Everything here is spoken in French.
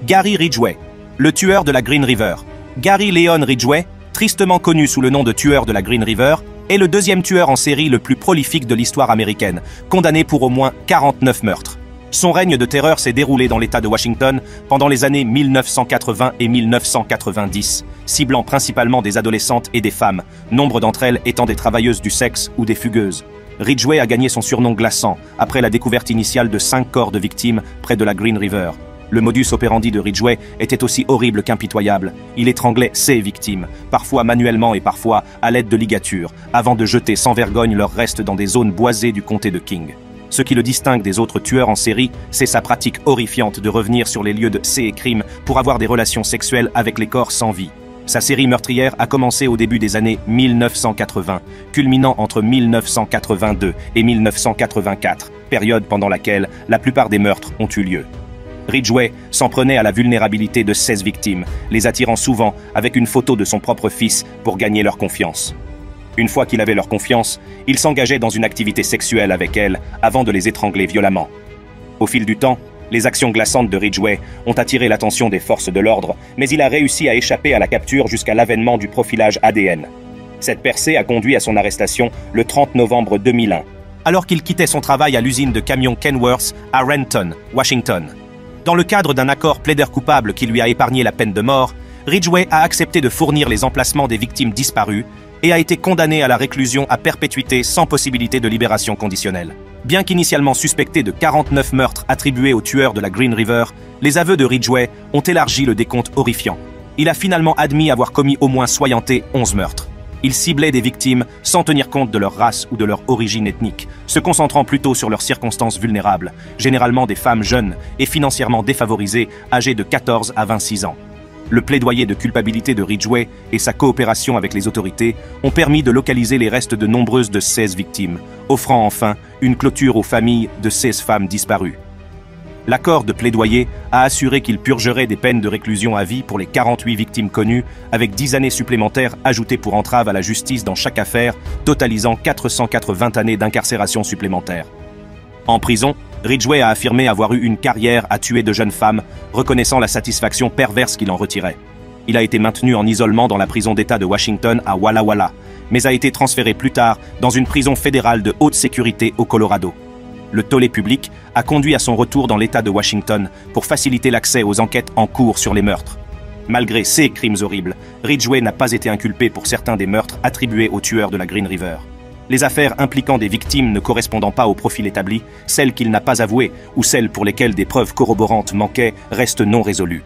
Gary Ridgway, le tueur de la Green River. Gary Leon Ridgway, tristement connu sous le nom de tueur de la Green River, est le deuxième tueur en série le plus prolifique de l'histoire américaine, condamné pour au moins 49 meurtres. Son règne de terreur s'est déroulé dans l'État de Washington pendant les années 1980 et 1990, ciblant principalement des adolescentes et des femmes, nombre d'entre elles étant des travailleuses du sexe ou des fugueuses. Ridgway a gagné son surnom glaçant après la découverte initiale de 5 corps de victimes près de la Green River. Le modus operandi de Ridgway était aussi horrible qu'impitoyable. Il étranglait ses victimes, parfois manuellement et parfois à l'aide de ligatures, avant de jeter sans vergogne leurs restes dans des zones boisées du comté de King. Ce qui le distingue des autres tueurs en série, c'est sa pratique horrifiante de revenir sur les lieux de ces crimes pour avoir des relations sexuelles avec les corps sans vie. Sa série meurtrière a commencé au début des années 1980, culminant entre 1982 et 1984, période pendant laquelle la plupart des meurtres ont eu lieu. Ridgway s'en prenait à la vulnérabilité de 16 victimes, les attirant souvent avec une photo de son propre fils pour gagner leur confiance. Une fois qu'il avait leur confiance, il s'engageait dans une activité sexuelle avec elles avant de les étrangler violemment. Au fil du temps, les actions glaçantes de Ridgway ont attiré l'attention des forces de l'ordre, mais il a réussi à échapper à la capture jusqu'à l'avènement du profilage ADN. Cette percée a conduit à son arrestation le 30 novembre 2001, alors qu'il quittait son travail à l'usine de camions Kenworth à Renton, Washington. Dans le cadre d'un accord plaideur-coupable qui lui a épargné la peine de mort, Ridgway a accepté de fournir les emplacements des victimes disparues et a été condamné à la réclusion à perpétuité sans possibilité de libération conditionnelle. Bien qu'initialement suspecté de 49 meurtres attribués aux tueurs de la Green River, les aveux de Ridgway ont élargi le décompte horrifiant. Il a finalement admis avoir commis au moins 11 meurtres. Il ciblait des victimes sans tenir compte de leur race ou de leur origine ethnique, se concentrant plutôt sur leurs circonstances vulnérables, généralement des femmes jeunes et financièrement défavorisées, âgées de 14 à 26 ans. Le plaidoyer de culpabilité de Ridgway et sa coopération avec les autorités ont permis de localiser les restes de nombreuses de 16 victimes, offrant enfin une clôture aux familles de 16 femmes disparues. L'accord de plaidoyer a assuré qu'il purgerait des peines de réclusion à vie pour les 48 victimes connues, avec 10 années supplémentaires ajoutées pour entrave à la justice dans chaque affaire, totalisant 480 années d'incarcération supplémentaire. En prison, Ridgway a affirmé avoir eu une carrière à tuer de jeunes femmes, reconnaissant la satisfaction perverse qu'il en retirait. Il a été maintenu en isolement dans la prison d'État de Washington à Walla Walla, mais a été transféré plus tard dans une prison fédérale de haute sécurité au Colorado. Le tollé public a conduit à son retour dans l'État de Washington pour faciliter l'accès aux enquêtes en cours sur les meurtres. Malgré ces crimes horribles, Ridgway n'a pas été inculpé pour certains des meurtres attribués aux tueurs de la Green River. Les affaires impliquant des victimes ne correspondant pas au profil établi, celles qu'il n'a pas avouées ou celles pour lesquelles des preuves corroborantes manquaient restent non résolues.